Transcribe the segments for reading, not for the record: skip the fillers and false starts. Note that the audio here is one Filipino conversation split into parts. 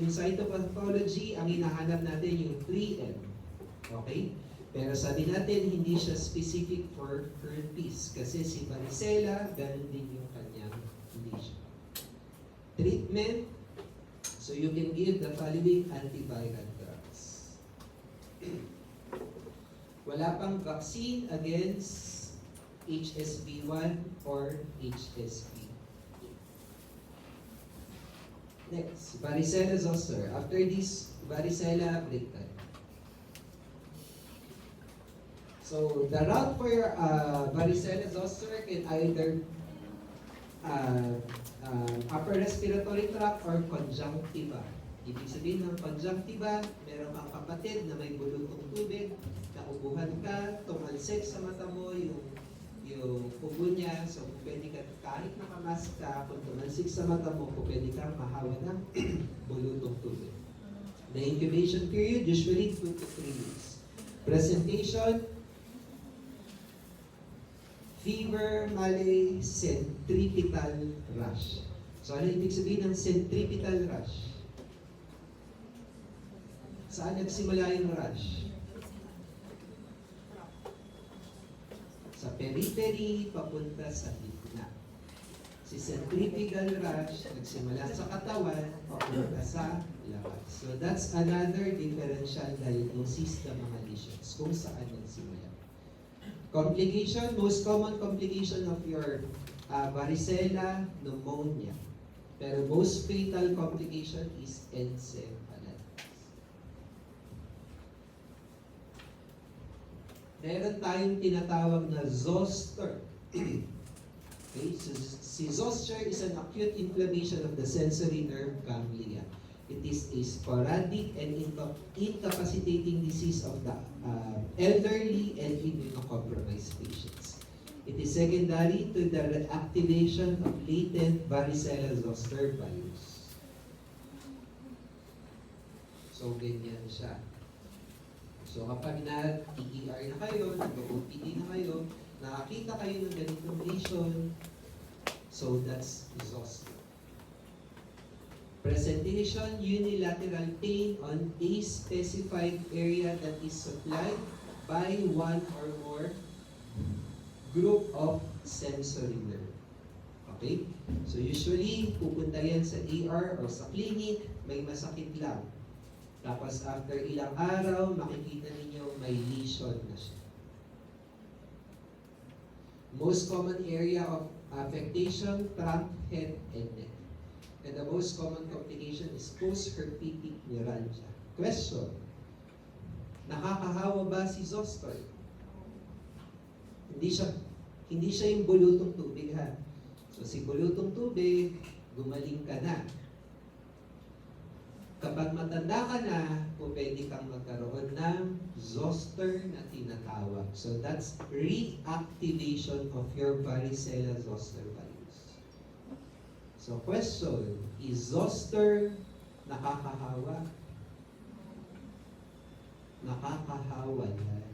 In cytopathology, ang hinahanap natin yung 3M. Okay? Pero sabi natin, hindi siya specific for herpes. Kasi si varicella, ganun din yung kanyang condition. Treatment, so you can give the following antiviral drugs. Wala pang vaccine against HSV1 or HSV. Next, varicella zoster. After this, varicella, break time. So, the route for your varicella zoster can either upper respiratory tract or conjunctiva. Ibig sabihin ng conjunctiva, meron kang kapatid na may bulutong tubig, naubuhan ka, tumalsik sa mata mo yung ubo niya, so pwede ka, kahit nakamask ka, kung tumalsik sa mata mo, pwede kang mahawa ng bulutong tubig. The incubation period, usually 2 to 3 weeks. Presentation, fever, malaise, centripetal rash. So ano ibig sabihin ng centripetal rash? Saan nagsimula yung rash? Sa periphery, papunta sa gitna. Si centripetal rash, nagsimula sa katawan, papunta sa labas. So that's another differential diagnosis ng mga lesions, kung saan nagsimula. Complication, most common complication of your varicella, pneumonia. Pero most fatal complication is encephalitis. Meron tayong tinatawag na zoster. Okay? So, si zoster is an acute inflammation of the sensory nerve ganglia. It is a sporadic and incapacitating disease of the elderly and immunocompromised patients. It is secondary to the reactivation of latent varicella zoster virus. So, ganyan siya. So kapag nag-ER na kayo, nag-OPD na kayo, nakakita kayo ng ganitong lesion, so that's zoster. Presentation, unilateral pain on a specified area that is supplied by one or more group of sensory nerve. Okay? So usually, pupunta yan sa ER or sa clinic, may masakit lang. Tapos after ilang araw, makikita ninyo may lesion na siya. Most common area of affectation, trunk, head, and neck. And the most common complication is post-herpetic neuralgia. Question, nakakahawa ba si zoster? Hindi siya yung bulutong tubig, ha? So si bulutong tubig, gumaling ka na. Kapag matanda ka na, pwede kang magkaroon ng zoster na tinatawag. So that's reactivation of your varicella zoster virus. So question, is zoster nakakahawa? Nakakahawa yan.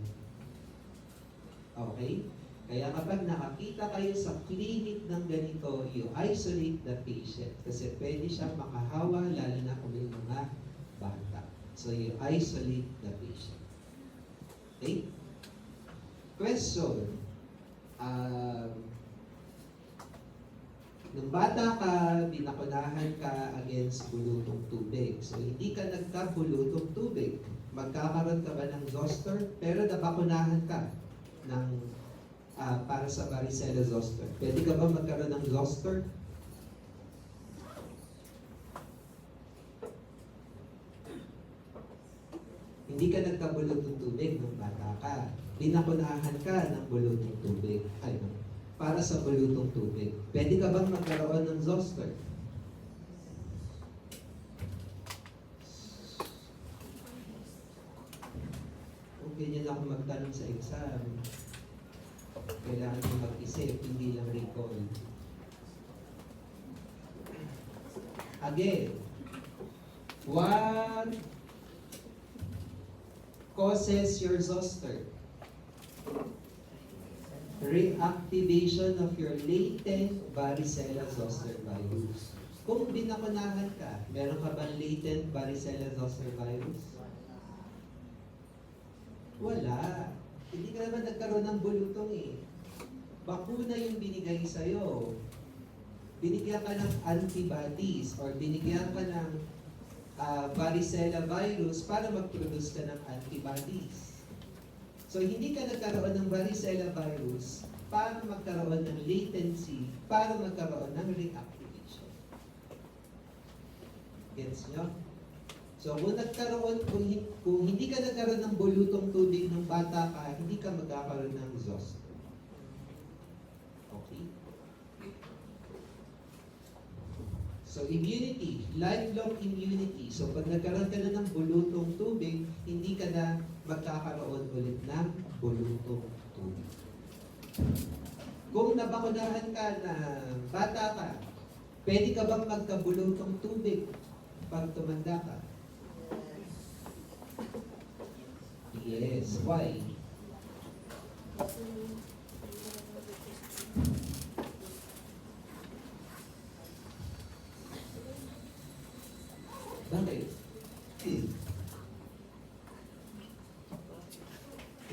Okay? Kaya kapag nakakita kayo sa clinic ng ganito, you isolate the patient kasi pwede siyang makahawa lalo na kung may mga bata. So you isolate the patient. Okay? Question. Nung bata ka, binakunahan ka against bulutong tubig. So hindi ka nagka-bulutong tubig. Magkakaroon ka ba ng zoster? Pero nabakunahan ka ng para sa varicella zoster. Pwede ka ba magkaroon ng zoster? Hindi ka nagkabulutong tubig nung bata ka. Binakunahan ka ng bulutong tubig. Para sa bulutong tubig. Pwede ka bang magkaroon ng zoster? Kung ganyan ako magtanong sa exam, kailangan mo mag-isip, hindi lang recall. Again, what causes your zoster? Reactivation of your latent varicella zoster virus. Kung binakunahan ka, meron ka bang latent varicella zoster virus? Wala. Hindi ka naman nagkaroon ng bulutong eh. Bakuna yung binigay sa'yo. Binigyan ka ng antibodies or binigyan ka ng varicella virus para mag-produce ka ng antibodies. So, hindi ka nagkaroon ng varicella virus para magkaroon ng latency, para magkaroon ng reactivation. Gets nyo? So, kung hindi ka nagkaroon ng bulutong tubig ng bata ka, hindi ka magkakaroon ng zoster. Okay? So, immunity, lifelong immunity. So, pag nagkaroon ka na ng bulutong tubig, hindi ka na magkakaroon ulit ng bulutong tubig. Kung nabakunahan ka na bata ka, pwede ka bang magkabulutong tubig pag tumanda ka? Yes. Why? Bakit?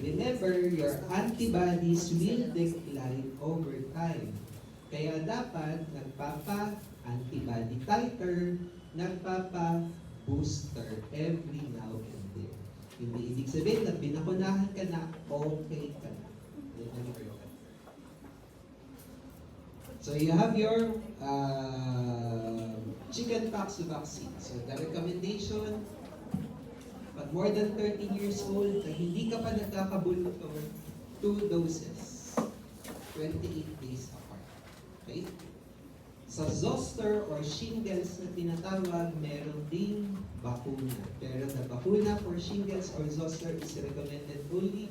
Remember, your antibodies will decline over time. Kaya dapat nagpapa-antibody titer, nagpapa-booster every now and then. Hindi ibig sabihin na binakunahan ka na, okay ka na. So you have your chickenpox vaccine. So the recommendation, pag more than 13 years old, na hindi ka pa nagkakabulutong, 2 doses, 28 days apart. Okay? Sa zoster or shingles na tinatawag, meron ding bakuna. Pero the bakuna for shingles or zoster is recommended only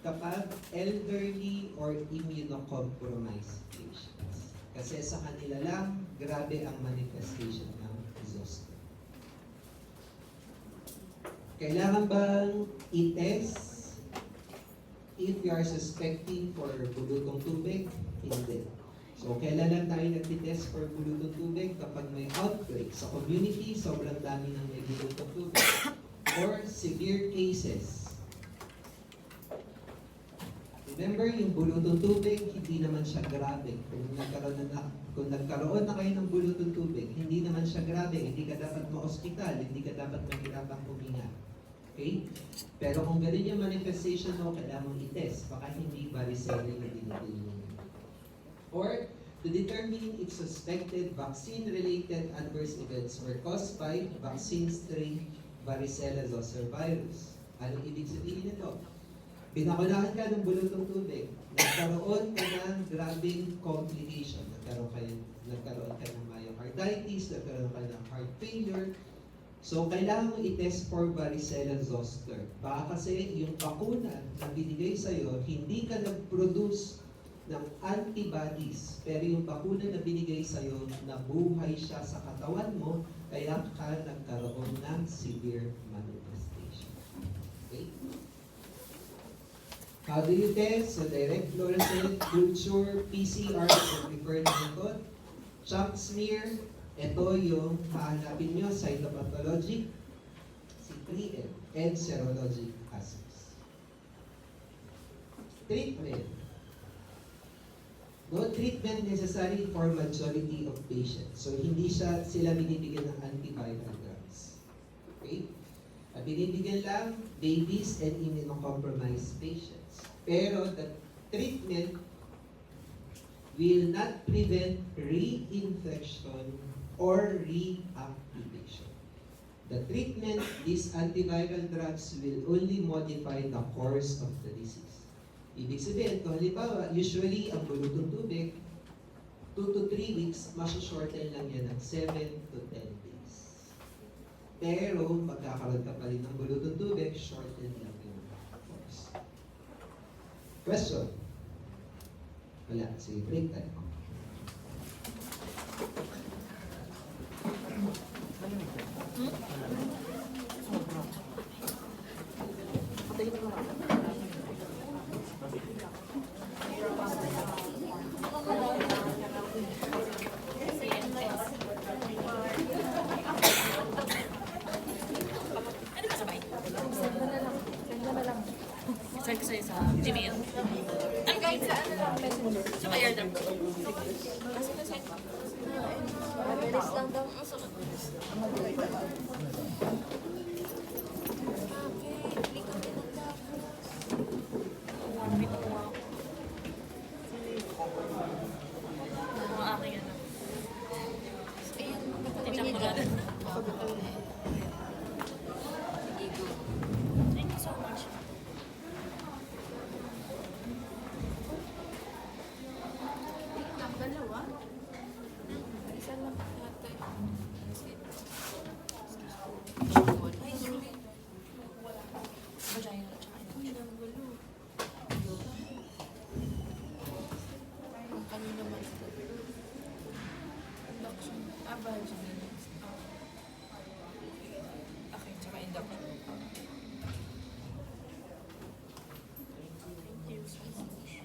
kapag elderly or immunocompromised patients. Kasi sa kanila lang, grabe ang manifestation ng zoster. Kailangan bang i-test if you are suspecting for bulutong tubig? Hindi. So, kailan lang tayo nagtitest for bulutong tubig? Kapag may outbreak sa community, sobrang dami ng may bulutong tubig. Or severe cases. Remember, yung bulutong tubig, hindi naman siya grabe. Kung nagkaroon na kayo ng bulutong tubig, hindi naman siya grabe. Hindi ka dapat ma-hospital, hindi ka dapat mahirapang huminga. Okay? Pero kung ganun yung manifestation mo, kailangan mong i-test. Baka hindi varicella na dinigil mo. Or to determine if suspected vaccine-related adverse events were caused by vaccine strain varicella zoster virus. Anong ibig sabihin nito? Binakunahan ka ng bulutong tubig, nagkaroon ka ng grabing complication. Nagkaroon ka ng myocarditis, nagkaroon ka ng heart failure. So, kailangan mo i-test for varicella zoster. Baka kasi yung bakuna na binigay sa'yo, hindi ka nag-produce ng antibodies. Pero yung bakuna na binigay sa'yo, nabuhay siya sa katawan mo, kaya ka nagkaroon ng severe manifestation. Okay? How do you test? So, direct fluorescent, culture, PCR, or preferred method. Chunk smear, ito yung hahanapin nyo, cytopathologic, C3N, and serologic assays. Treatment. No treatment necessary for majority of patients. So, hindi sila binibigyan ng antiviral drugs. Okay? Binibigyan lang babies and immunocompromised patients. Pero the treatment will not prevent reinfection or reactivation. The treatment, these antiviral drugs will only modify the course of the disease. Ibig sabihin, kung halimbawa, usually ang bulutong tubig, 2 to 3 weeks, masu-shorten lang yan ng 7 to 10 days. Pero, magkakaroon ka pa rin ng bulutong tubig, shorten lang yung course. Question? Wala. Sige, break time. Send ko sa'yo sa Gmail. Ay, Kahit sa ano lang, messenger. sa may airdrop. Kasi na-send ko. Mabilis lang daw. Ang sakit. Mga aking ano. Ayan, Tiyak mo lang. Thank you so much. Dalawa? Isa lang natin. Ay, sorry. Vagina at saka ino. Ang gulo. Ang kanina man. Induction. Vagina. Okay, tsaka induction. Thank you so much.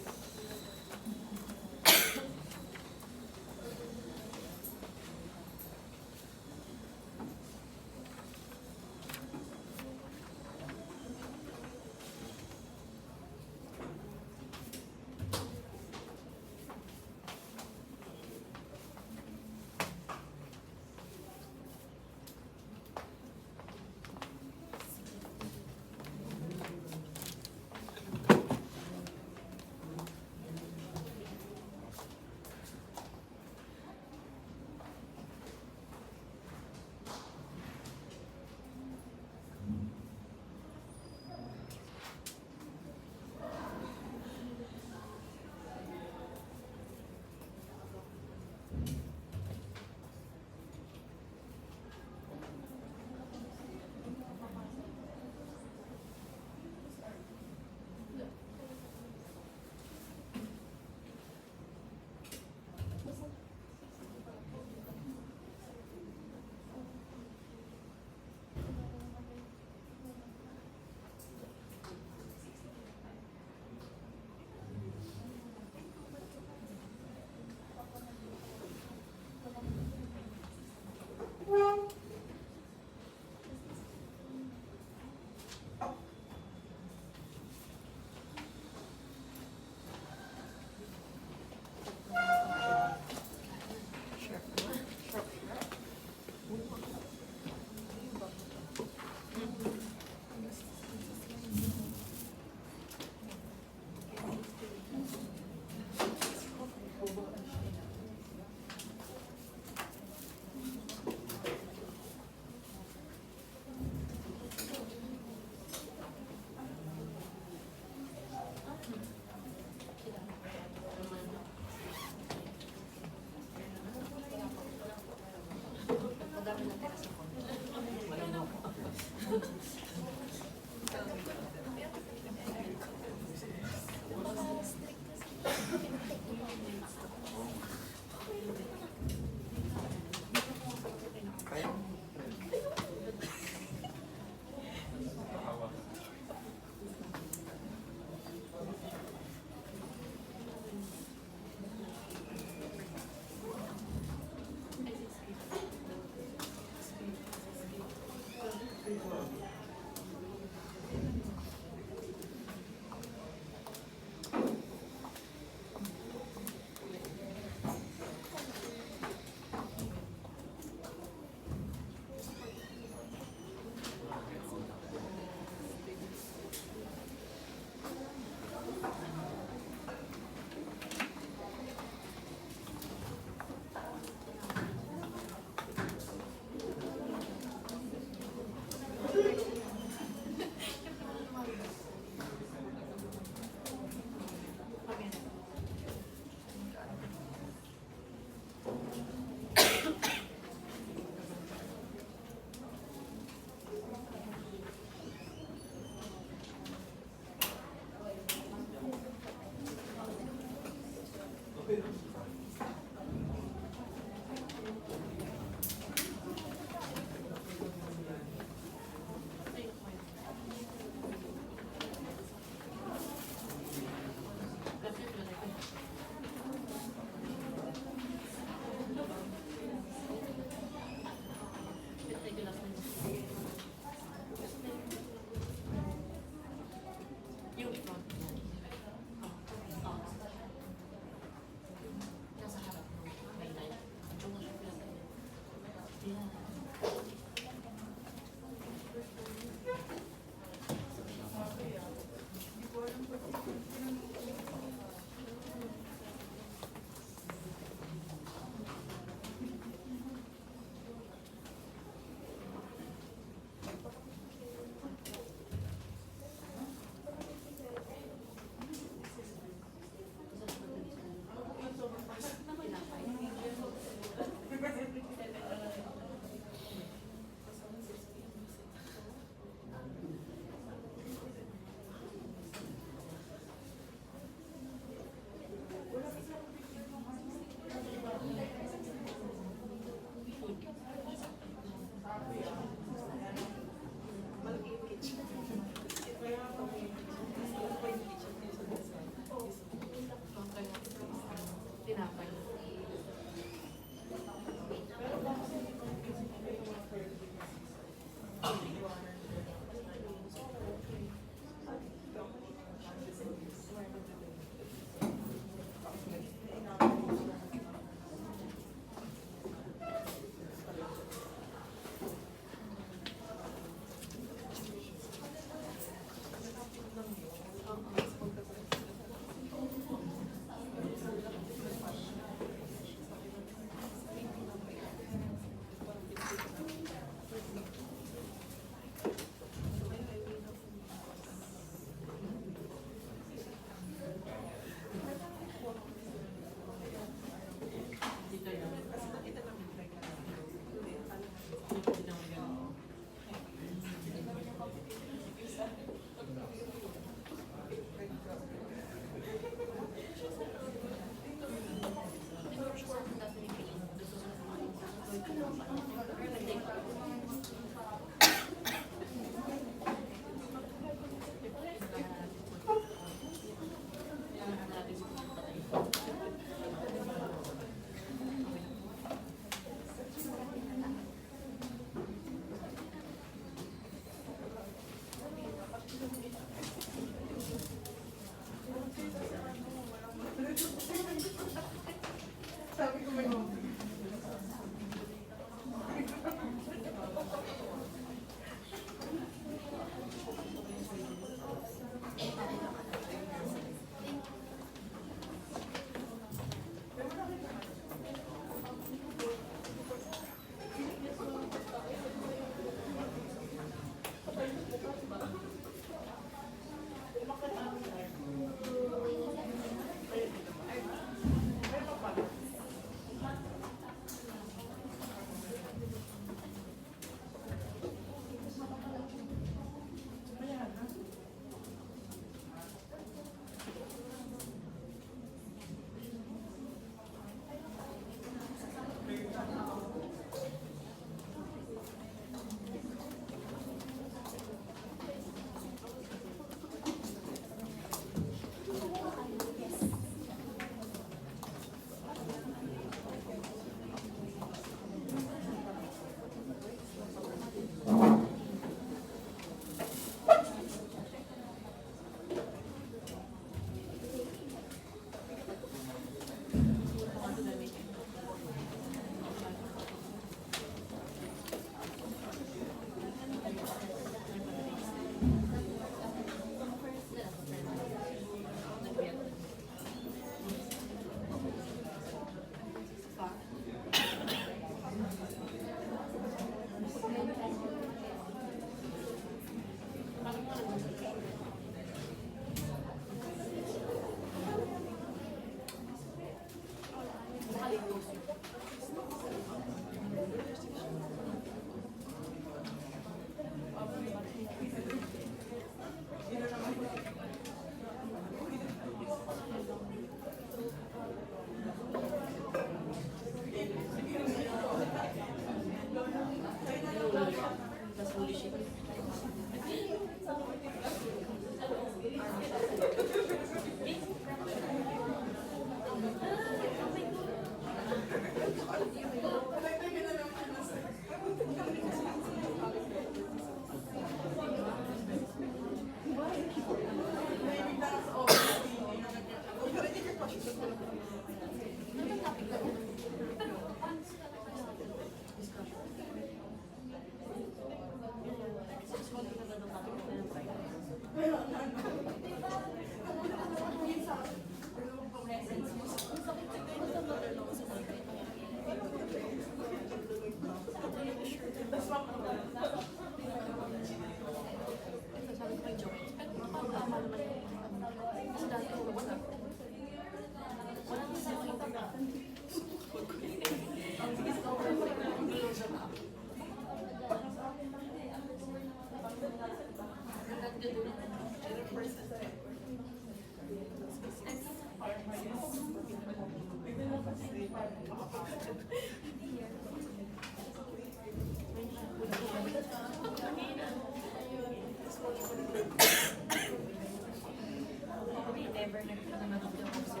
Never nag-naman yung kasi.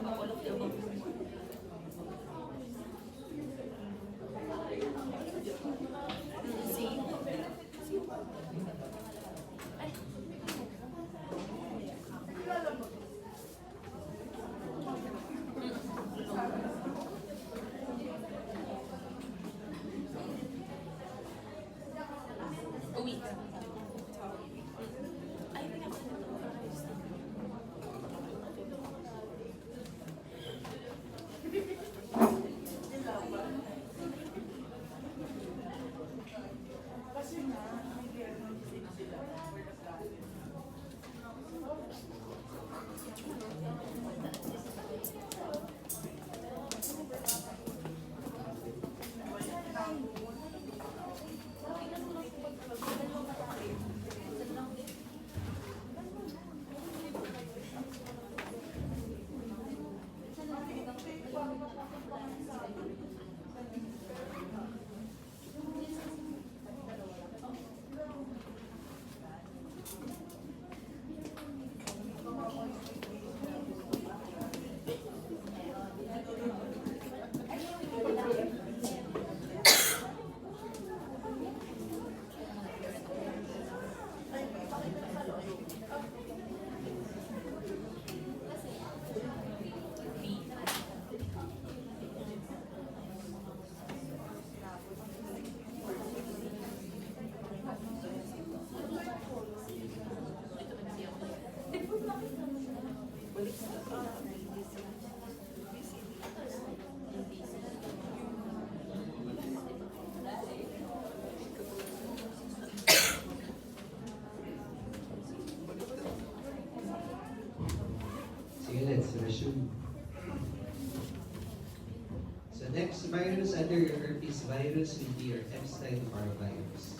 All of the above. See? Uwi. Ay, Sige, let's resume. So next virus under your herpes virus will be your Epstein-Barr virus.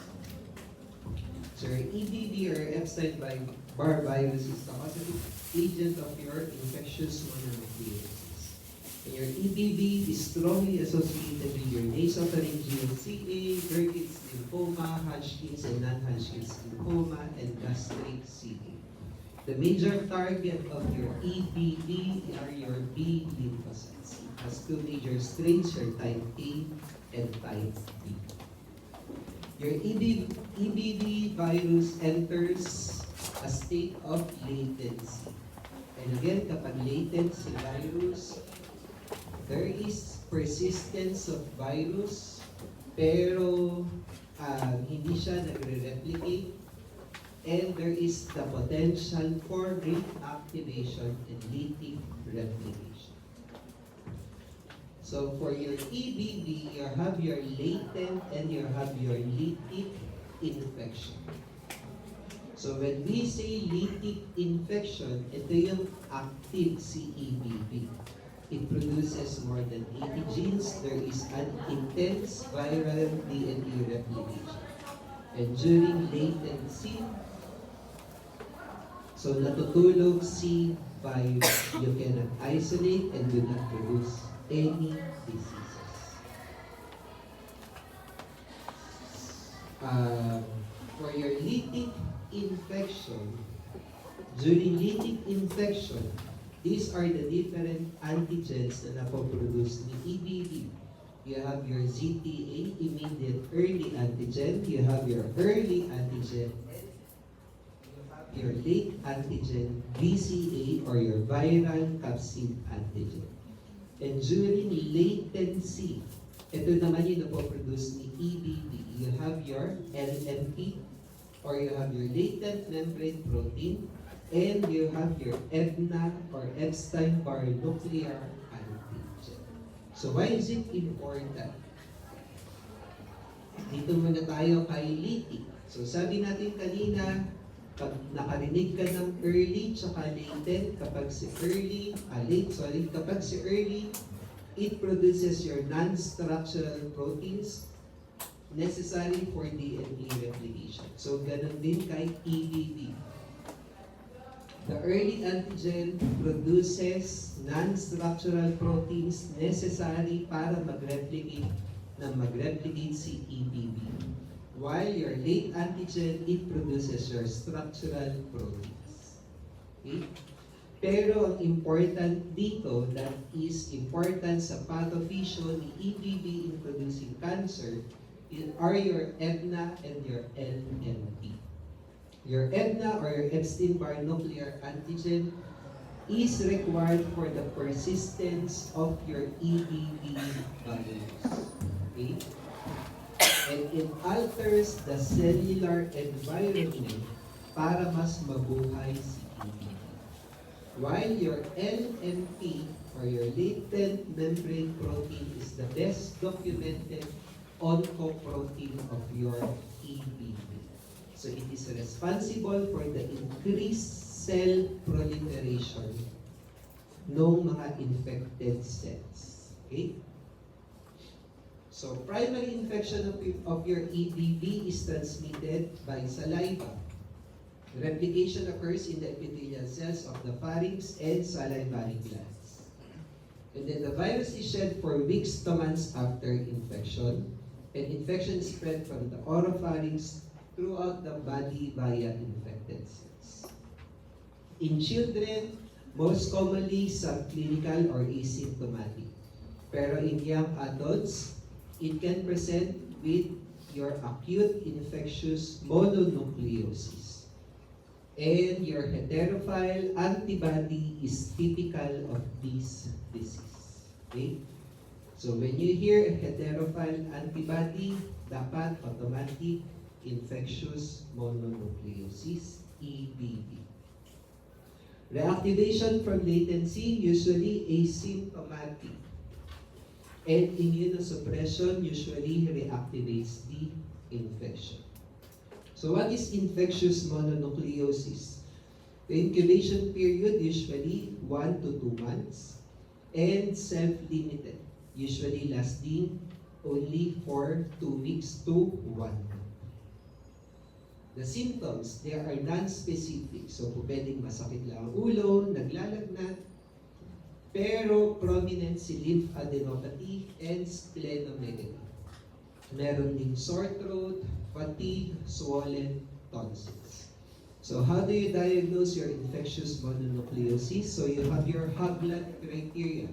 So your EBV or Epstein-Barr virus is the causative agent of your infectious mononucleosis. And your EBV is strongly associated with your nasopharyngeal CA, Burkitt's lymphoma, Hodgkin's and non-Hodgkin's lymphoma, and gastric CA. The major target of your EBV are your B lymphocytes. It has two major strains, your type A and type B. Your EBV virus enters a state of latency. And again, kapag latency virus, there is persistence of virus, pero hindi siya nagre-replicate, and there is the potential for reactivation and lytic replication. So for your EBV, you have your latent and you have your lytic infection. So when we say lytic infection, ito yung active CEBV. It produces more than 80 genes. There is an intense viral DNA replication. And during latency, so natutulog si virus. You cannot isolate and do not produce any diseases. For your lytic infection, during lytic infection, these are the different antigens na napoproduce ni EBV. You have your ZTA, immediate early antigen. You have your early antigen. Your late antigen, VCA, or your viral capsid antigen. And during latency, ito naman yung napoproduce ni EBV. You have your LMP, or you have your latent membrane protein, and you have your EBNA, or Epstein-Barr nuclear antigen. So why is it important? Dito muna tayo kay lytic. So sabi natin kanina, pag nakarinig ka ng early tsaka latent, kapag si kapag si early, it produces your non-structural proteins necessary for DNA replication. So ganun din kay EBV. The early antigen produces non-structural proteins necessary para mag-replicate si EBV. While your late antigen, it produces your structural proteins. Okay? Pero ang important dito, that is important sa pathophysiology ni EBV in producing cancer, are your EBNA and your LNP. Your EBNA or your Epstein-Barr nuclear antigen is required for the persistence of your EBV virus. Okay? And it alters the cellular environment para mas mabuhay si EBV. While your LNP or your latent membrane protein is the best documented oncoprotein of your EBV. So it is responsible for the increased cell proliferation ng mga infected cells. Okay? So primary infection of your EBV is transmitted by saliva. Replication occurs in the epithelial cells of the pharynx and salivary glands. And then the virus is shed for weeks to months after infection. And infection is spread from the oropharynx throughout the body via infected cells. In children, most commonly subclinical or asymptomatic. Pero in young adults, it can present with your acute infectious mononucleosis. And your heterophile antibody is typical of this disease. Okay? So when you hear heterophile antibody, dapat automatic infectious mononucleosis, EBV. Reactivation from latency, usually asymptomatic. And immunosuppression usually reactivates the infection. So what is infectious mononucleosis? The incubation period usually 1 to 2 months and self-limited, usually lasting only for 2 weeks to 1 month. The symptoms, they are non-specific. So, pwedeng masakit lang ang ulo, naglalagnat, pero prominent si lymphadenopathy and splenomegaly. Meron ding sore throat, fatigue, swollen tonsils. So, how do you diagnose your infectious mononucleosis? So, you have your Haglund criteria.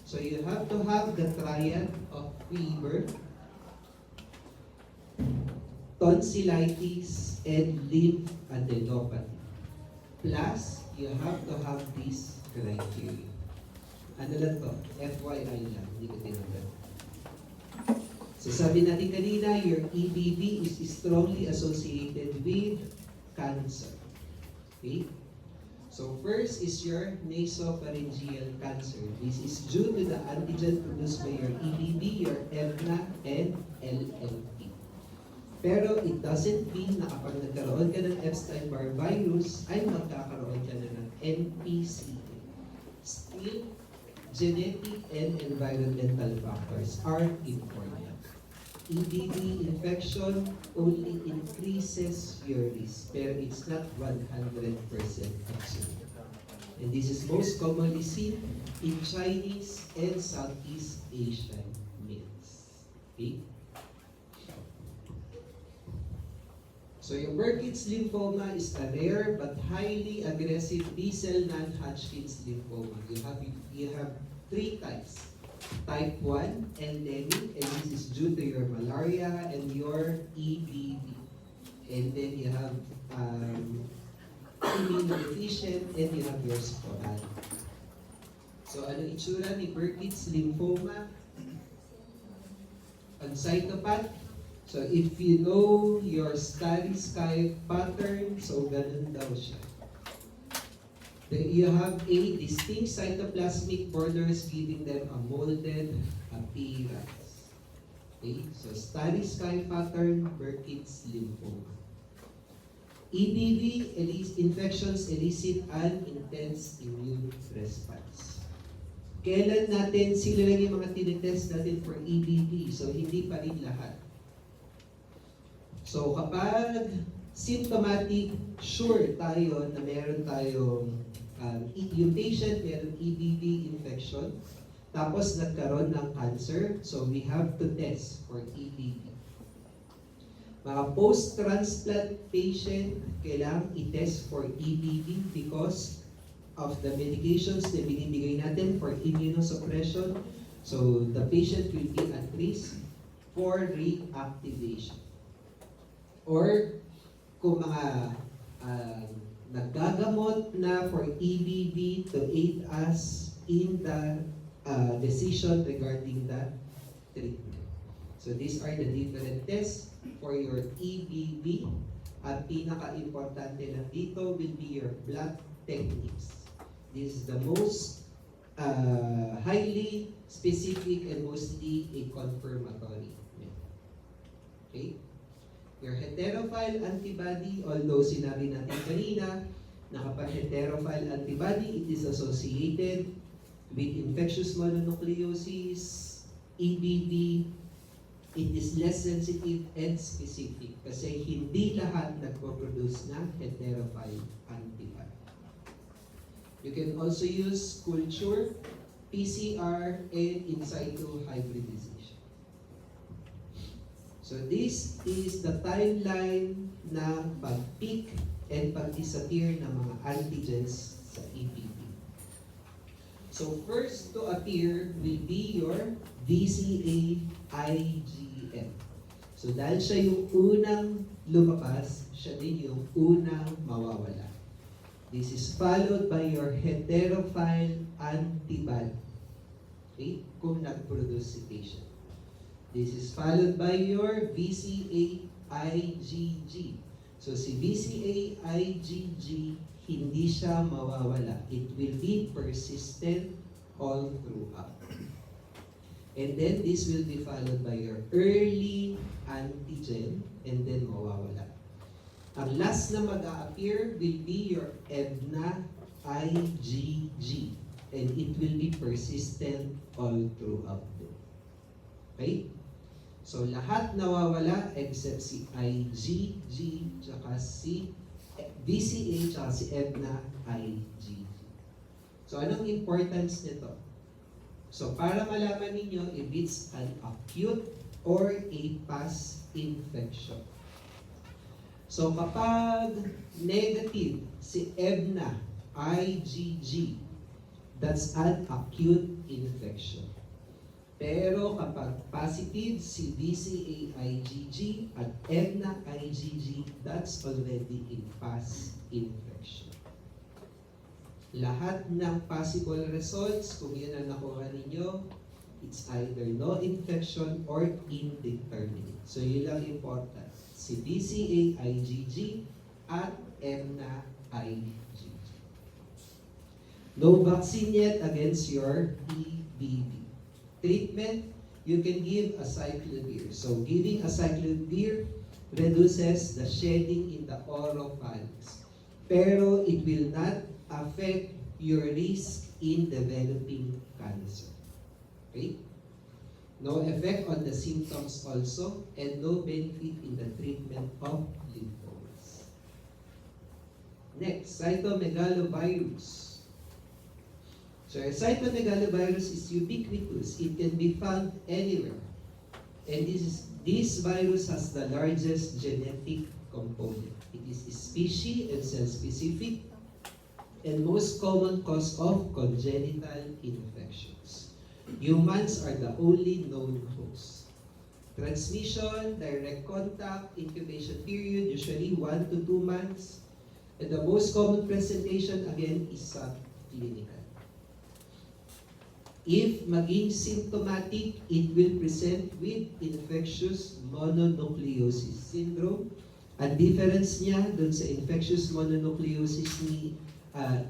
So, you have to have the triad of fever, tonsillitis, and lymphadenopathy. Plus, you have to have these criteria. Ano lang to? FYI lang, hindi ko tinanggap. So sabi natin kanina, your EBV is strongly associated with cancer. Okay? So first is your nasopharyngeal cancer. This is due to the antigen produced by your EBV, your EBNA, and LNP. Pero it doesn't mean na kapag nagkaroon ka ng Epstein-Barr virus, ay magkakaroon ka na ng NPC. Still, genetic and environmental factors are important. EBV infection only increases your risk, pero it's not 100% absolute. And this is most commonly seen in Chinese and Southeast Asian males. Okay? So yung Burkitt's lymphoma is a rare but highly aggressive B-cell non-Hodgkin's lymphoma. You have 3 types. Type 1, endemic, and this is due to your malaria and your EBV. And then you have immunodeficient, and you have your sporadic. So ano itsura ni Burkitt's lymphoma? Ang cytopath. So if you know your starry sky pattern, so ganun daw siya. Then you have a distinct cytoplasmic borders giving them a molded appearance. Okay, so starry sky pattern, Burkitt's lymphoma. EBV infections elicit an intense immune response. Kailan natin, sila lang yung mga tinitest natin for EBV, so hindi pa rin lahat. So kapag symptomatic, sure tayo na meron tayong yung patient meron EBV infection, tapos nagkaroon ng cancer, so we have to test for EBV. Mga post-transplant patient, kailangan i-test for EBV because of the medications na binibigay natin for immunosuppression. So the patient will be at risk for reactivation. Or kung mga naggagamot na for EBV to aid us in the decision regarding the treatment. So these are the different tests for your EBV. At pinaka-importante lang dito will be your blood techniques. This is the most highly specific and mostly a confirmatory method. Okay? Your heterophile antibody, although sinabi natin kanina na kapag heterophile antibody, it is associated with infectious mononucleosis, EBV, it is less sensitive and specific kasi hindi lahat nagpo-produce ng heterophile antibody. You can also use culture, PCR, and in situ hybridization. So this is the timeline ng pag-peak and pag-disappear ng mga antigens sa EBV. So first to appear will be your VCA IgM. So dahil siya yung unang lumabas, siya din yung unang mawawala. This is followed by your heterophile antibody. Okay? Kung nag-produce si patient. This is followed by your VCA IgG. So si VCA IgG, hindi siya mawawala. It will be persistent all throughout. And then this will be followed by your early antigen and then mawawala. Ang last na mag-a-appear will be your EBNA IgG and it will be persistent all throughout. Okay? So lahat nawawala except si IgG, tsaka si VCA, tsaka si EBNA IgG. So anong importance nito? So para malaman ninyo if it's an acute or a past infection. So kapag negative si EBNA IgG, that's an acute infection. Pero kapag positive si VCA IgG at EBNA IgG, that's already a past infection. Lahat ng possible results, kung yun ang nakuha ninyo, it's either no infection or indeterminate. So yun lang important. Si VCA IgG at EBNA IgG. No vaccine yet against your EBV. Treatment, you can give acyclovir. So giving acyclovir reduces the shedding in the oropharynx. Pero it will not affect your risk in developing cancer. Okay? No effect on the symptoms also, and no benefit in the treatment of lymphomas. Next, cytomegalovirus. So cytomegalovirus is ubiquitous. It can be found anywhere. And this virus has the largest genetic component. It is species and cell-specific and most common cause of congenital infections. Humans are the only known host. Transmission, direct contact, incubation period, usually 1 to 2 months. And the most common presentation, again, is subclinical. If maging symptomatic, it will present with infectious mononucleosis syndrome. Ang difference niya dun sa infectious mononucleosis ni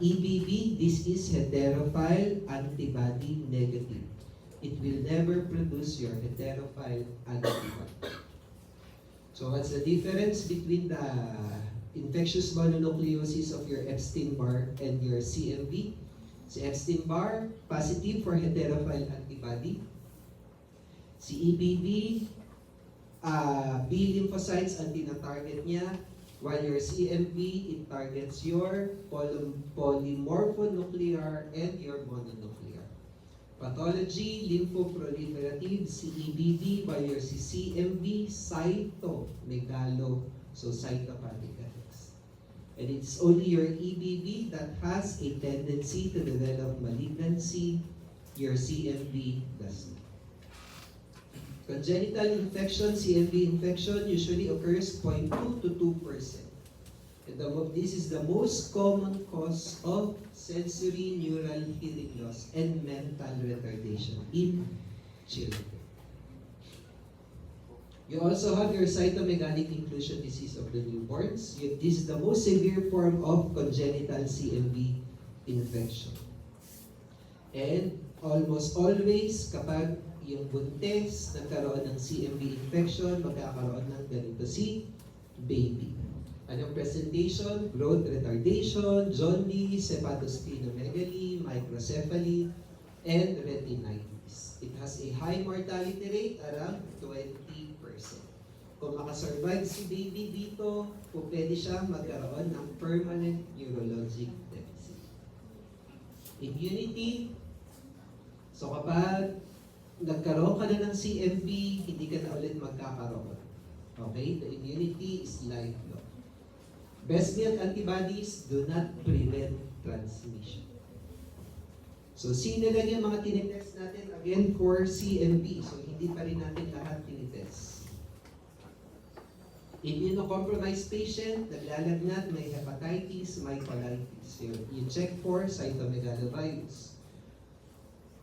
EBV, this is heterophile antibody negative. It will never produce your heterophile antibody. So what's the difference between the infectious mononucleosis of your Epstein-Barr and your CMV? Si Epstein-Barr, positive for heterophile antibody. Si EBV, B lymphocytes ang tina-target niya. While your CMV, it targets your polymorphonuclear and your mononuclear. Pathology, lymphoproliferative, CEBV, while your CMV, cytomegalo, so cytopathic effects. And it's only your EBV that has a tendency to develop malignancy. Your CMV does not. Congenital infection, CMV infection, usually occurs 0.2 to 2%. And this is the most common cause of sensory neural hearing loss and mental retardation in children. You also have your cytomegalic inclusion disease of the newborns. This is the most severe form of congenital CMV infection. And almost always, kapag yung buntis nagkaroon ng CMV infection, magkakaroon ng ganito si baby. Anong presentation? Growth retardation, jaundice, hepatosplenomegaly, microcephaly, and retinitis. It has a high mortality rate, around 20%. Kung makasurvive si baby dito, pwede siyang magkaroon ng permanent neurologic deficit. Immunity. So kapag nagkaroon ka na ng CMV, hindi ka na ulit magkakaroon. Okay? The immunity is lifelong. Breast milk antibodies do not prevent transmission. So, sino lang yung mga tinitest natin again for CMV? So, hindi pa rin natin lahat tinitest. Immunocompromised patient, naglalagnat, may hepatitis, may colitis. So, you check for cytomegalovirus.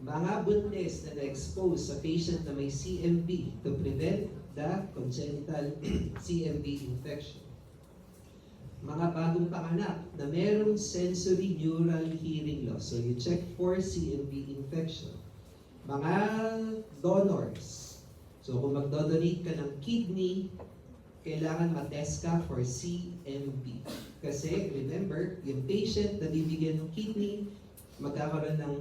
Mga buntis na na-expose sa patient na may CMV to prevent the congenital CMV infection. Mga bagong panganak na merong sensory neural hearing loss. So you check for CMV infection. Mga donors. So kung magdodonate ka ng kidney, kailangan matest ka for CMV. Kasi remember, yung patient na bibigyan ng kidney, magkakaroon ng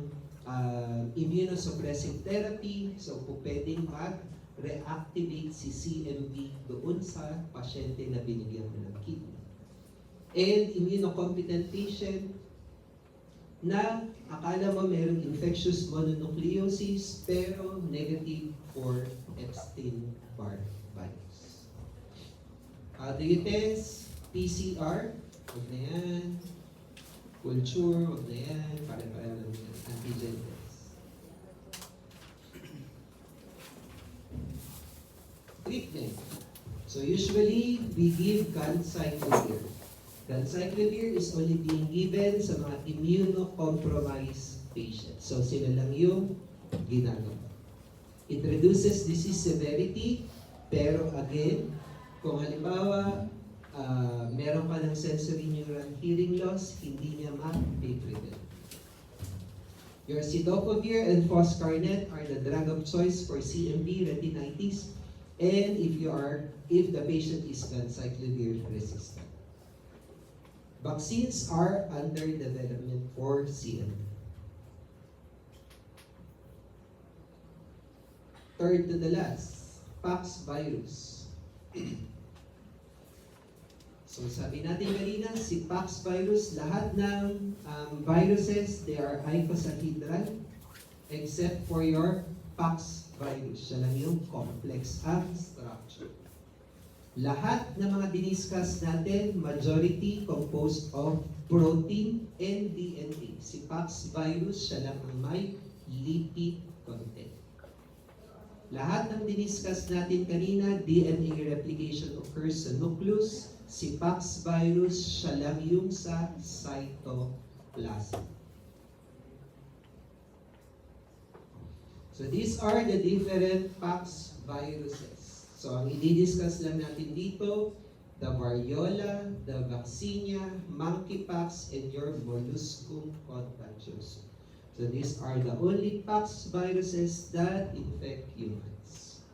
immunosuppressive therapy. So kung pwedeng mag-reactivate si CMV doon sa pasyente na binigyan mo ng kidney. And immunocompetent patient na akala mo mayroong infectious mononucleosis pero negative for Epstein-Barr virus. Do you test PCR? Huwag na yan. Culture? Huwag na yan. Pare-pare lang yan. Antigen test. Treatment. So usually, we give ganciclovir. Ganciclovir is only being given sa mga immunocompromised patients. So sila lang yung ginagawa. It reduces disease severity, pero again, kung halimbawa, meron ka ng sensory neural hearing loss, hindi niya ma-prevent. Your cidofovir and foscarnet are the drug of choice for CMV, retinitis, and if the patient is ganciclovir resistant. Vaccines are under development for CMV. Third to the last, Pox virus. So sabi natin kanina, si Pox virus, lahat ng viruses, they are icosahedral except for your Pox virus. Siya lang yung complex ang structure. Lahat ng mga diniscuss natin, majority composed of protein and DNA. Si Pox virus, siya lang ang may lipid content. Lahat ng diniscuss natin kanina, DNA replication occurs sa nucleus. Si Pox virus, siya lang yung sa cytoplasm. So these are the different Pox viruses. So ang i-discuss lang natin dito, the variola, the vaccinia, monkeypox, and your molluscum contagiosum. So these are the only Pox viruses that infect humans.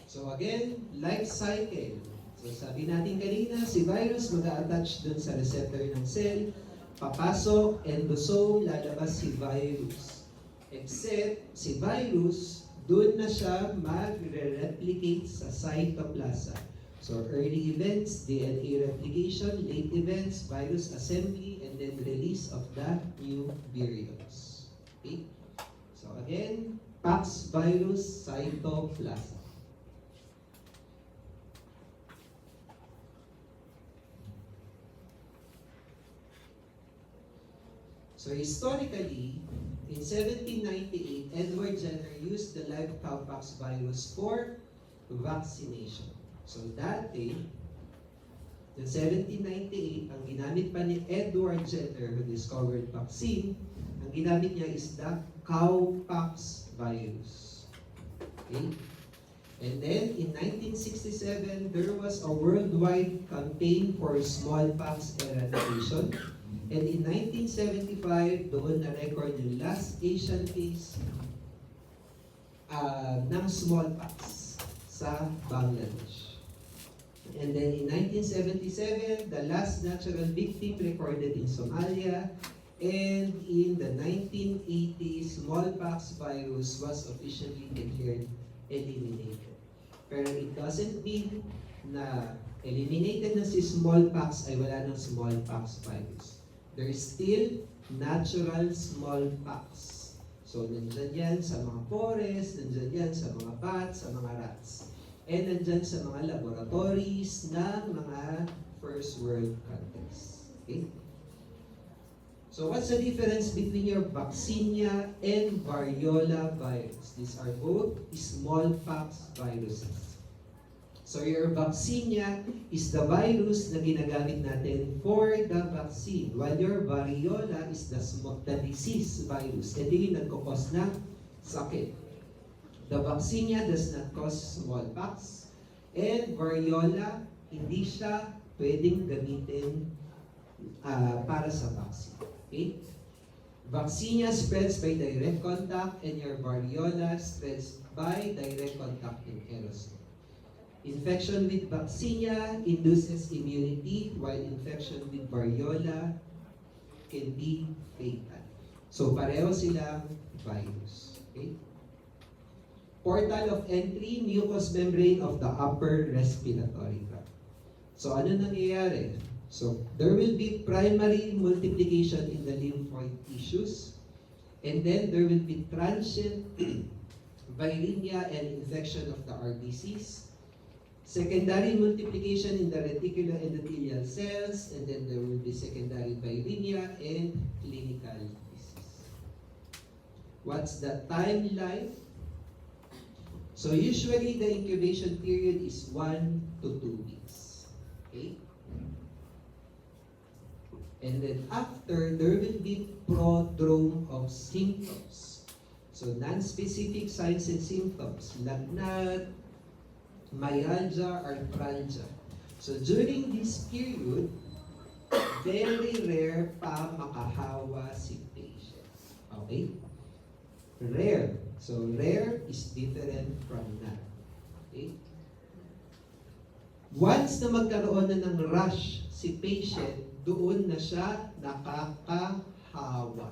So again, life cycle. So sabi natin kanina, si virus mag-a-attach dun sa receptor ng cell, papasok, endosome, lalabas si virus. Except, si virus, doon na siya mag-replicate sa cytoplasm. So, early events, DNA replication, late events, virus assembly, and then release of the new virions. Okay? So, again, Pax virus cytoplasm. So historically, in 1798, Edward Jenner used the live cowpox virus for vaccination. So dati, in 1798, ang ginamit pa ni Edward Jenner who discovered vaccine, ang ginamit niya is the cowpox virus. Okay? And then, in 1967, there was a worldwide campaign for smallpox eradication. And in 1975, doon na-record yung last Asian case ng smallpox sa Bangladesh. And then in 1977, the last natural victim recorded in Somalia. And in the 1980s, smallpox virus was officially declared eliminated. Pero it doesn't mean na eliminated na si smallpox ay wala ng smallpox virus. There is still natural smallpox. So, nandyan yan sa mga forest, nandyan yan sa mga bats, sa mga rats. And nandyan sa mga laboratories ng mga first world countries. Okay? So, what's the difference between your vaccinia and variola virus? These are both smallpox viruses. So your vaccinia is the virus na ginagamit natin for the vaccine, while your variola is the disease virus. Ito yung nagkukos ng sakit. The vaccinia does not cause smallpox, and variola, hindi siya pwedeng gamitin para sa vaccine. Okay? Vaccinia spreads by direct contact, and your variola spreads by direct contact in aerosol. Infection with vaccinia induces immunity, while infection with variola can be fatal. So pareho silang virus. Okay? Portal of entry, mucous membrane of the upper respiratory tract. So ano nangyayari? So there will be primary multiplication in the lymphoid tissues, and then there will be transient viremia and infection of the RBCs. Secondary multiplication in the reticular endothelial cells, and then there will be secondary viremia and clinical disease. What's the timeline? So usually the incubation period is 1 to 2 weeks. Okay? And then after, there will be prodrome of symptoms. So non-specific signs and symptoms, lagnat, myalgia, arthralgia. So during this period, very rare pa makahawa si patient. Okay? Rare. So rare is different from none. Okay? Once na magkaroon na ng rash si patient, doon na siya nakakahawa.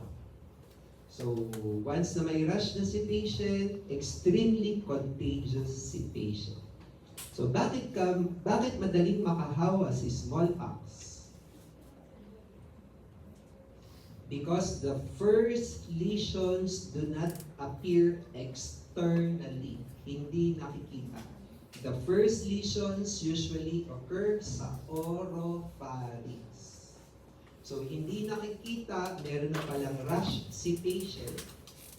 So once na may rash na si patient, extremely contagious si patient. So bakit madaling makahawa si smallpox? Because the first lesions do not appear externally. Hindi nakikita. The first lesions usually occur sa oropharynx. So hindi nakikita, meron na palang rash si patient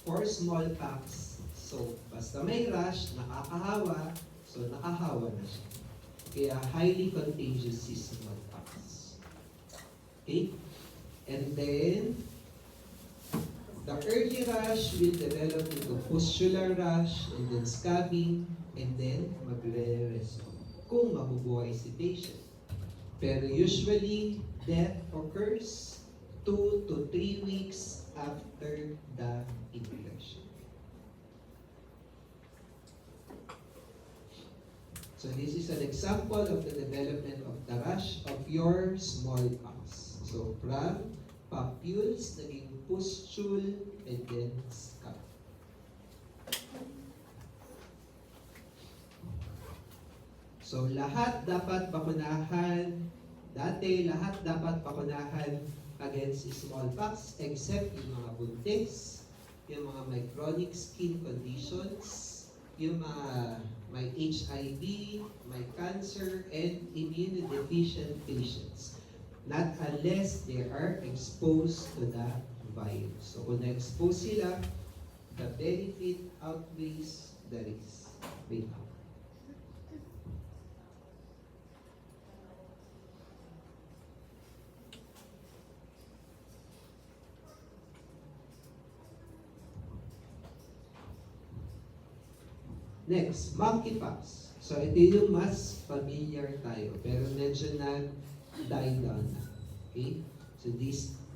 for smallpox. So basta may rash, nakakahawa, so nakahawa na siya. Kaya highly contagious si smallpox. Okay? And then, the early rash will develop into pustular rash, and then scabbing, and then magre-resolve kung mabubuhay si patient. Pero usually, death occurs 2 to 3 weeks after the infection. So this is an example of the development of the rash of your smallpox. So from papules, naging pustule, and then scab. So lahat dapat bakunahan, dati lahat dapat bakunahan against smallpox except yung mga buntis, yung mga may chronic skin conditions, yung mga may HIV, may cancer, and immunodeficient patients. Not unless they are exposed to the virus. So kung na-expose sila, the benefit outweighs the risk. Wait lang. Next, monkeypox. So ito yung mas familiar tayo, pero medyo na-die down na. Okay? So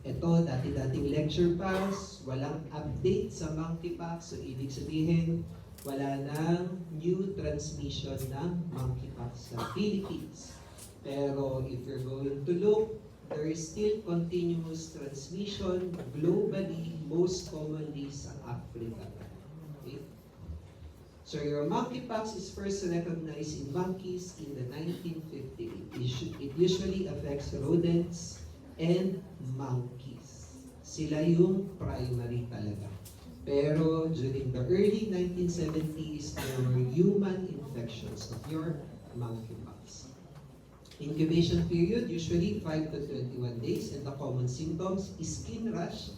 ito, dati-dating lecture pass, walang update sa monkeypox. So ibig sabihin, wala nang new transmission ng monkeypox sa Philippines. Pero if you're going to look, there is still continuous transmission globally, most commonly sa Africa. Okay? So your monkeypox is first recognized in monkeys in the 1958. It usually affects rodents and monkeys. Sila yung primary talaga. Pero during the early 1970s, there were human infections of your monkeypox. Incubation period, usually 5 to 21 days, and the common symptoms is skin rash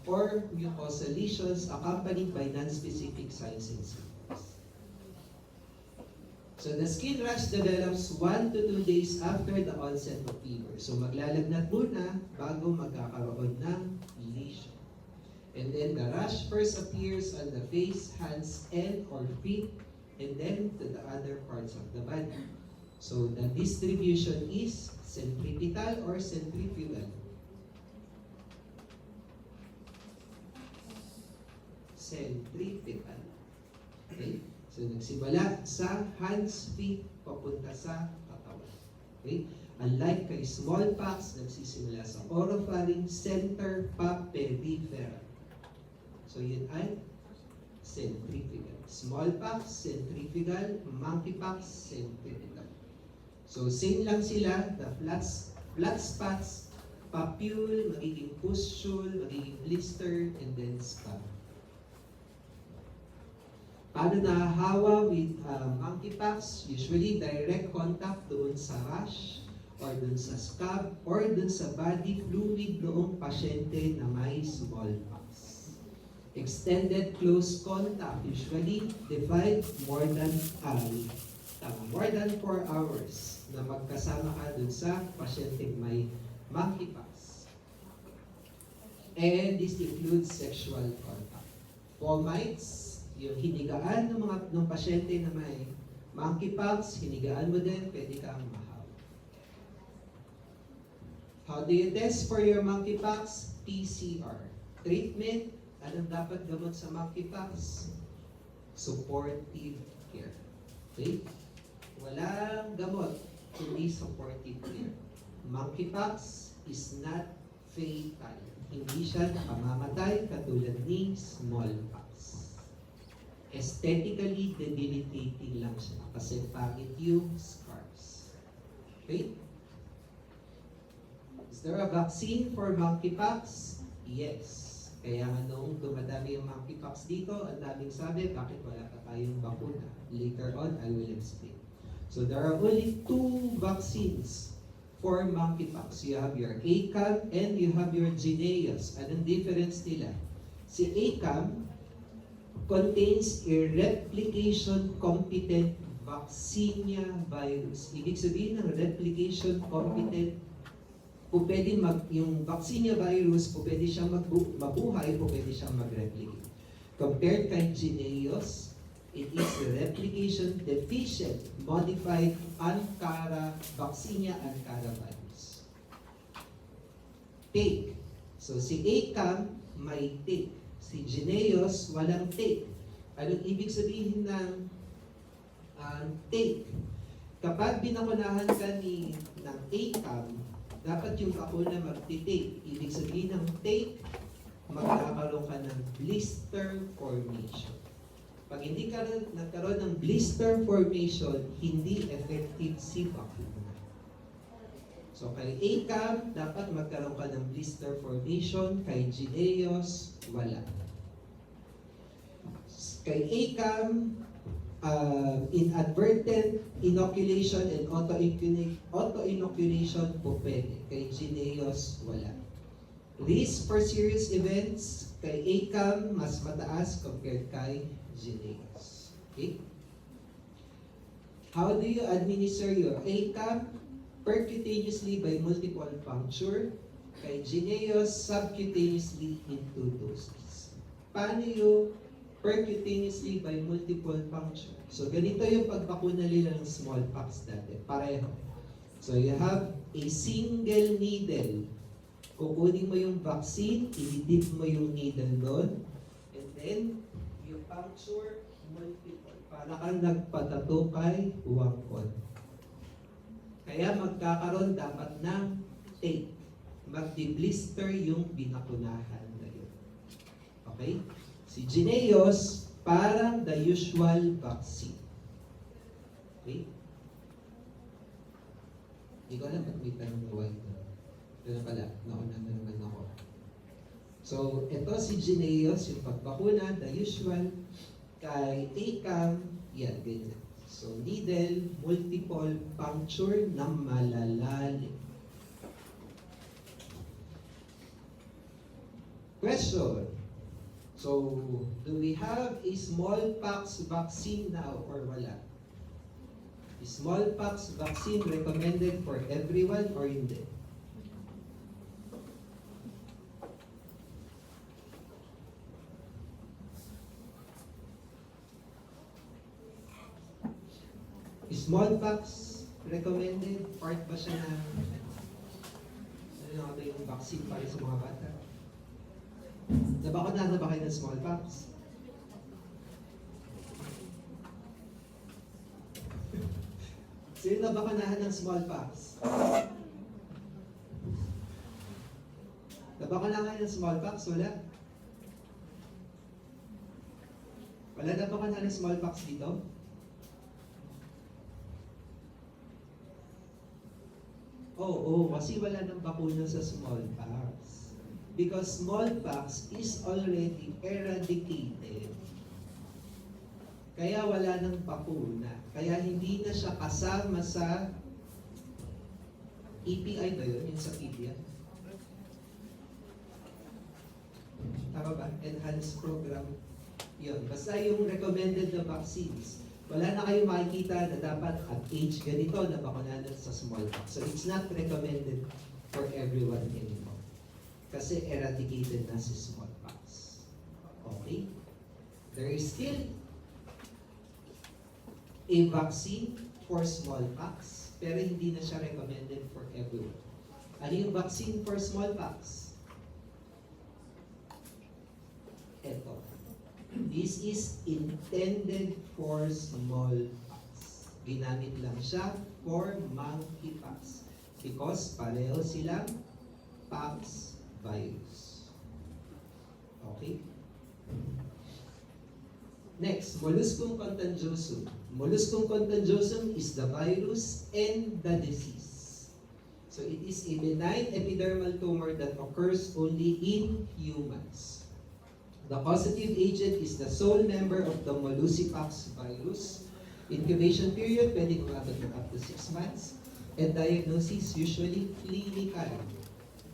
or mucosal lesions accompanied by non-specific signs and symptoms. So the skin rash develops 1 to 2 days after the onset of fever. So maglalagnat muna bago magkakaroon ng lesion. And then the rash first appears on the face, hands, and or feet, and then to the other parts of the body. So the distribution is centripetal or centrifugal. Centripetal. Okay? So nagsimula sa hands, feet, papunta sa katawan. Okay? Unlike kay smallpox, nagsisimula sa oropharynx, center, peripheral. So yun ay centrifugal. Smallpox, centrifugal. Monkeypox, centripetal. So same lang sila, the flat spots, papule, magiging pustule, magiging blister, and then scab. Paano nahahawa with monkeypox? Usually direct contact doon sa rash, or doon sa scab, or doon sa body fluid noong pasyente na may smallpox. Extended close contact, usually defined more than 4 hours na magkasama ka dun sa pasyenteng may monkeypox. And this includes sexual contact. Fomites, yung hinigaan ng pasyente na may monkeypox, hinigaan mo din, pwede kang mahawa. How do you test for your monkeypox? PCR. Treatment, anong dapat gamot sa monkeypox? Supportive care. Okay? Walang gamot, kundi supportive care. Monkeypox is not fatal. Hindi siya nakamamatay katulad ni smallpox. Aesthetically debilitating lang siya kasi pangit yung scars. Okay? Is there a vaccine for monkeypox? Yes. Kaya nga nung dumadami yung monkeypox dito, ang daming sabi, bakit wala pa tayong bakuna? Later on, I will explain. So there are only 2 vaccines for monkeypox. You have your ACAM and you have your Jynneos. Anong difference nila? Si ACAM contains a replication-competent vaccinia virus. Ibig sabihin ng replication-competent, yung vaccinia virus, pwede siyang mabuhay, pwede siyang mag-replicate. Compared kay Jynneos, it is the replication-deficient modified vaccinia Ankara virus. Take. So si ACAM may take. Si Jynneos, walang take. Anong ibig sabihin ng take? Kapag binakunahan ka ng ACAM, dapat yung bakuna mag-take. Ibig sabihin ng take, magkakaroon ka ng blister formation. Pag hindi ka nagkaroon ng blister formation, hindi effective si bakuna. So kay ACAM, dapat magkaroon ka ng blister formation. Kay Gineos, wala. Kay ACAM, inadvertent inoculation and auto-inoculation po pwede. Kay Gineos, wala. Risk for serious events, kay ACAM, mas mataas compared kay Gineos. Okay? How do you administer your ACAM? Percutaneously by multiple puncture. Kay Gineos, subcutaneously in 2 doses. Paano yung percutaneously by multiple puncture? So, ganito yung pagbakuna nila ng smallpox dati. Pareho. So, you have a single needle. Kukunin mo yung vaccine, i-dip mo yung needle doon, and then, you puncture multiple. Para kang nagpatato kay wangkon. Kaya magkakaroon dapat ng tape. Magdi-blister yung binakunahan na yun. Okay? Si Gineos, parang the usual vaccine. Okay? Hindi ko alam ba't may tanong na white na. Pero pala, nauna na naman ako. So, ito si Gineos, yung pagbakuna, the usual. Kay ACAM, yan, ganyan. So, needle, multiple puncture na malalalim. Question. So, do we have a smallpox vaccine now or wala? Is smallpox vaccine recommended for everyone or hindi? Is smallpox recommended? Part ba siya na ano yung vaccine para sa mga bata? Nabakuna na ba kayo ng smallpox? Sino nabakunahan ng smallpox? Nabakunahan kayo ng smallpox? Wala? Wala nabakunahan ng smallpox dito? Oo, kasi wala nang bakuna sa smallpox. Because smallpox is already eradicated. Kaya wala nang bakuna. Kaya hindi na siya kasama sa EPI ba yun? Yung sa PDA? Tama ba? Enhanced program. Yun. Basta yung recommended na vaccines. Wala na kayong makikita na dapat at age ganito na bakunahan sa smallpox. So it's not recommended for everyone anymore. Kasi eradicated na si smallpox. Okay? There is still a vaccine for smallpox, pero hindi na siya recommended for everyone. Ano yung vaccine for smallpox? Ito. This is intended for smallpox. Ginamit lang siya for monkeypox because pareho silang pox virus. Okay? Next, molluscum contagiosum. Molluscum contagiosum is the virus and the disease. So it is a benign epidermal tumor that occurs only in humans. The causative agent is the sole member of the molluscpox virus. Incubation period, pwedeng umabot ng up to 6 months. And diagnosis, usually clinical.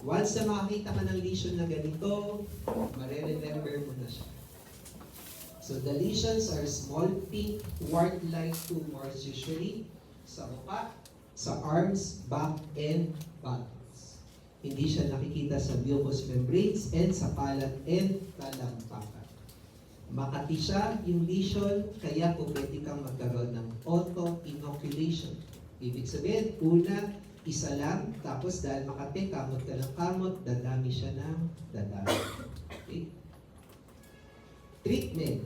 Once na makakita ka ng lesion na ganito, mareremember mo na siya. So the lesions are small pink wart-like tumors usually sa mukha, sa arms, back, and buttocks. Hindi siya nakikita sa mucous membranes and sa kalat and talampakan. Makati siya yung lesion, kaya po pwede kang magkaroon ng auto-inoculation. Ibig sabihin, una, isa lang, tapos dahil makati, kamot ka ng kamot, dadami siya ng dadami. Okay? Treatment.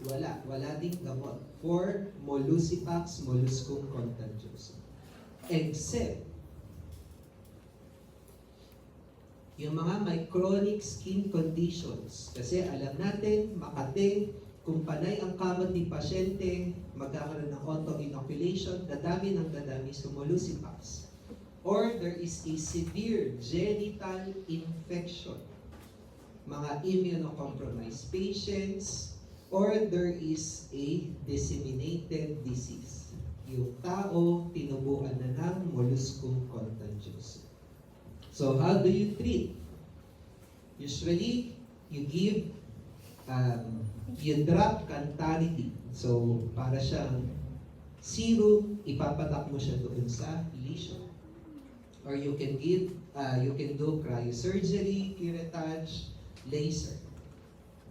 Wala ding gamot for molluscpox, molluscum contagiosum. Except, yung mga may chronic skin conditions. Kasi alam natin, makati, Kung panay ang kamot ni pasyente, magkakaroon ng auto-inoculation, dadami ng dadami, sumulo si Pops. Or there is a severe genital infection, mga immunocompromised patients, or there is a disseminated disease. Yung tao, tinubuan na ng molluscum contagiosum. So how do you treat? Usually, you give, you drop cantarity. So, para siyang serum, ipapatak mo siya doon sa lesion. Or you can give, you can do cryosurgery, curettage, laser.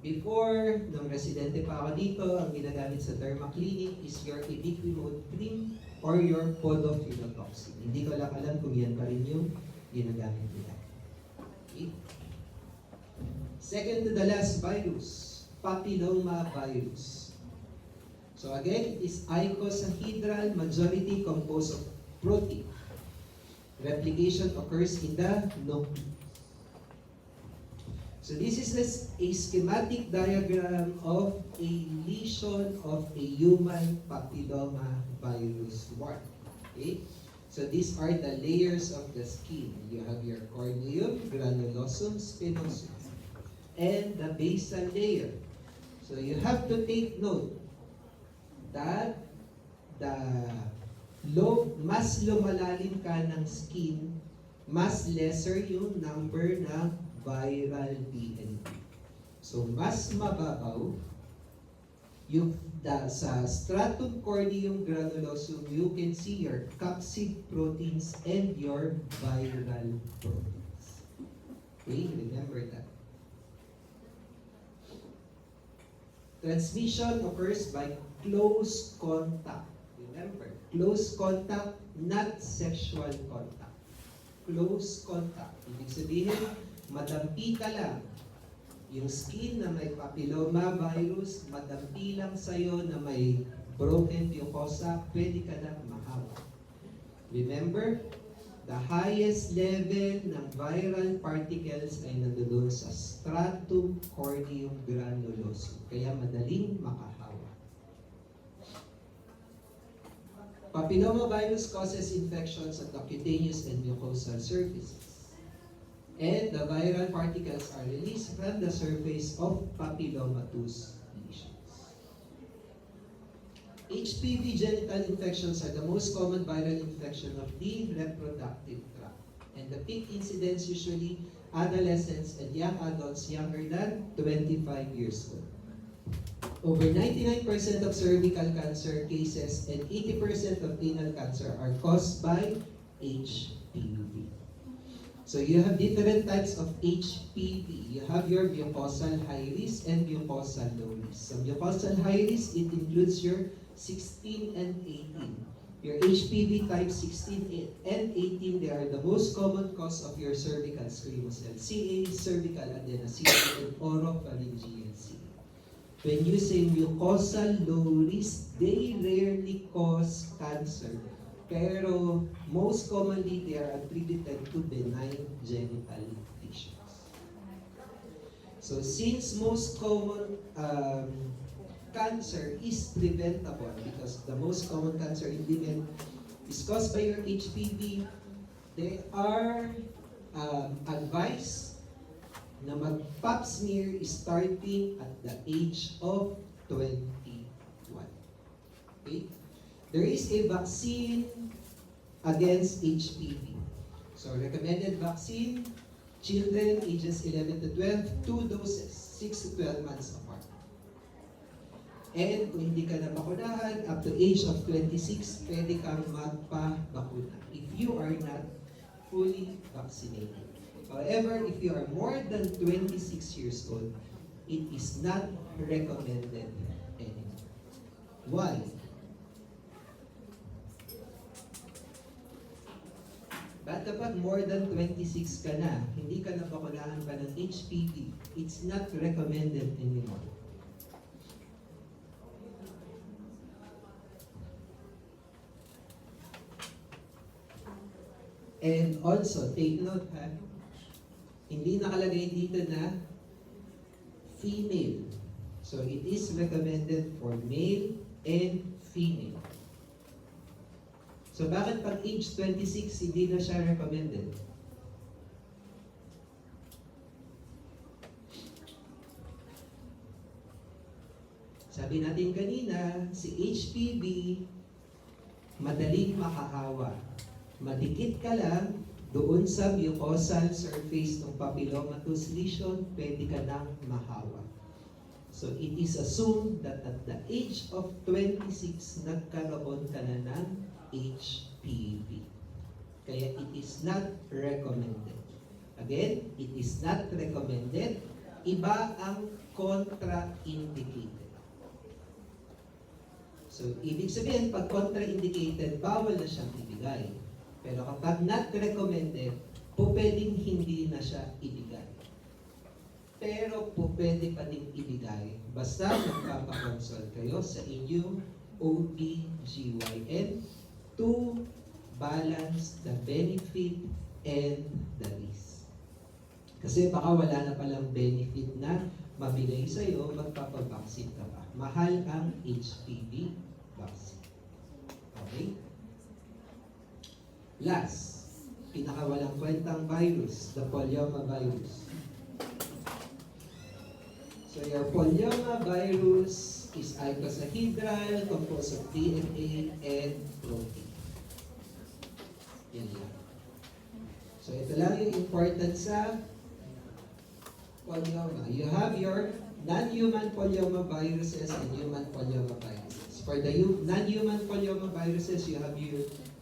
Before, nung residente pa ako dito, ang ginagamit sa Derma Clinic is your ubiquinol cream or your podophyrotoxin. Hindi ko lang alam kung yan pa rin yung ginagamit nila. Okay? Second to the last virus, papilloma virus. So again, it is icosahedral, majority composed of protein. Replication occurs in the nucleus. So this is a schematic diagram of a lesion of a human papilloma virus 1. Okay? So these are the layers of the skin. You have your corneum, granulosum, spinosum, and the basal layer. So you have to take note that mas lumalalim ka ng skin, mas lesser yung number ng viral PNP. So mas mababaw yung sa stratum corneum granulosum, you can see your capsid proteins and your viral proteins. Okay, remember that. Transmission occurs by close contact. Remember, close contact, not sexual contact. Close contact. Ibig sabihin, madampi ka lang. Yung skin na may papilloma virus, madampi lang sa'yo na may broken mucosa, pwede ka na mahawa. Remember, the highest level ng viral particles ay nandoon sa stratum corneum granulosum. Kaya madaling makahawa. Papillomavirus causes infections at the cutaneous and mucosal surfaces. And the viral particles are released from the surface of papillomatous lesions. HPV genital infections are the most common viral infection of the reproductive tract. And the peak incidence usually adolescents and young adults younger than 25 years old. Over 99% of cervical cancer cases and 80% of anal cancer are caused by HPV. So you have different types of HPV. You have your mucosal high risk and mucosal low risk. So mucosal high risk, it includes your 16 and 18. Your HPV type 16 and 18, they are the most common cause of your cervical squamous cell, CA, cervical adenocarcinoma, and oropharyngeal CA. When you say mucosal low risk, they rarely cause cancer. Pero most commonly, they are attributed to benign genital lesions. So since most common cancer is preventable, because the most common cancer in women is caused by your HPV, they are advised na mag-pap smear starting at the age of 21. Okay? There is a vaccine against HPV. So recommended vaccine, children ages 11 to 12, 2 doses, 6 to 12 months apart. And kung hindi ka na bakunahan, up to age of 26, pwede kang magpa-bakuna if you are not fully vaccinated. However, if you are more than 26 years old, it is not recommended anymore. Why? Ba't dapat more than 26 ka na, hindi ka na bakunahan pa ng HPV? It's not recommended anymore. And also, take note ha, hindi nakalagay dito na female. So it is recommended for male and female. So bakit pag age 26, hindi na siya recommended? Sabi natin kanina, si HPV, madaling makahawa. Madikit ka lang, doon sa mucosal surface ng papillomatous lesion, pwede ka nang mahawa. So it is assumed that at the age of 26, nagkaroon ka na ng HPV. Kaya it is not recommended. Again, it is not recommended. Iba ang contraindicated. So, ibig sabihin, pag contraindicated, bawal na siyang ibigay. Pero kapag not recommended, pwedeng hindi na siya ibigay. Pero pwede pa din ibigay basta magpapakonsult kayo sa inyong OBGYN to balance the benefit and the risk. Kasi baka wala na palang benefit na mabigay sa'yo, magpapabaksin ka pa. Mahal ang HPV vaccine. Okay? Last, pinakawalang kwentang virus, the polyomavirus. So your polyomavirus is icosahedral, composed of DNA and protein. Yan lang. So ito lang yung importance sa polyoma. You have your non-human polyomaviruses and human polyomaviruses. For the non-human polyomaviruses, you have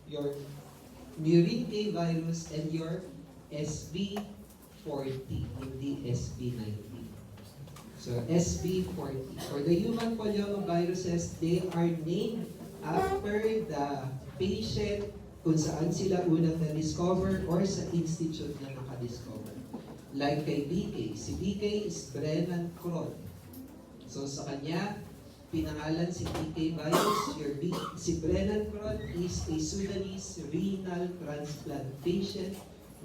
your murine A virus and your SV40, hindi SV90. So SV40. For the human polyomaviruses, they are named after the patient kung saan sila unang na-discover or sa institute na naka-discover. Like kay BK. Si BK is Brennan Cron. So sa kanya, pinangalan si BK virus. Si Brennan Cron is a Sudanese renal transplant patient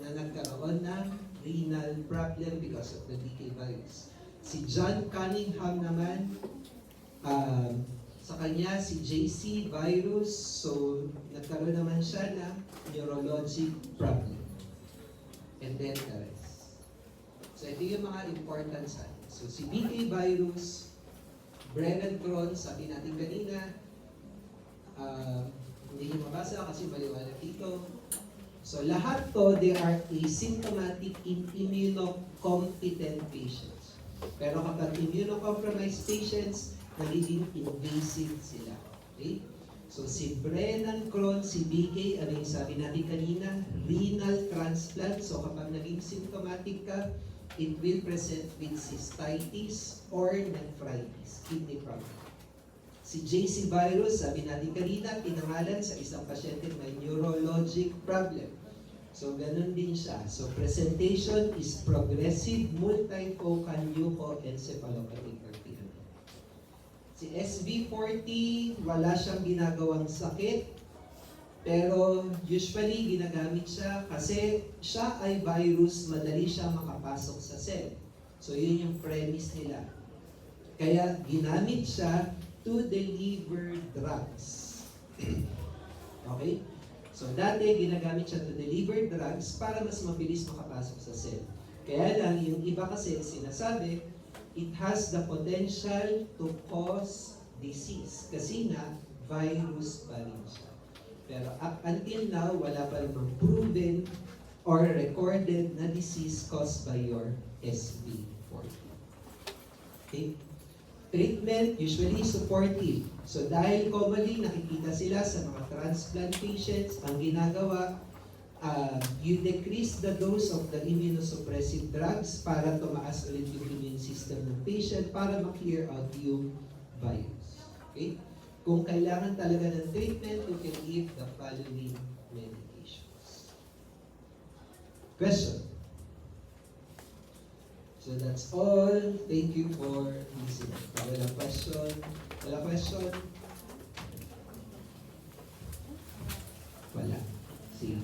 na nagkaroon ng renal problem because of the BK virus. Si John Cunningham naman, sa kanya si JC virus, so nagkaroon naman siya ng neurologic problem. And then the rest. So ito yung mga important signs. So si BK virus, Brennan Cron, sabi natin kanina, hindi nyo mabasa kasi maliwanag dito. So lahat to, they are asymptomatic in immunocompetent patients. Pero kapag immunocompromised patients, nagiging invasive sila. Okay? So si Brennan Cron, si BK, ano yung sabi natin kanina? Renal transplant. So kapag naging symptomatic ka, it will present with cystitis or nephritis, kidney problem. Si JC virus, sabi natin kanina, pinangalan sa isang pasyente may neurologic problem. So, ganun din siya. So, presentation is progressive multifocal leukoencephalopathy or PML. Si SV40, wala siyang ginagawang sakit, pero usually ginagamit siya kasi siya ay virus, madali siya makapasok sa cell. So, yun yung premise nila. Kaya, ginamit siya to deliver drugs. Okay? So, dati ginagamit siya to deliver drugs para mas mabilis makapasok sa cell. Kaya lang, yung iba kasi sinasabi, it has the potential to cause disease. Kasi nga, virus pa rin siya. Pero up until now, wala pa namang proven or recorded na disease caused by your SV40. Okay? Treatment, usually supportive. So dahil commonly nakikita sila sa mga transplant patients, ang ginagawa, you decrease the dose of the immunosuppressive drugs para tumaas ulit yung immune system ng patient para ma-clear out yung virus. Okay? Kung kailangan talaga ng treatment, you can give the following medications. Question? So that's all. Thank you for listening. Wala question? Wala question? Wala. Sige.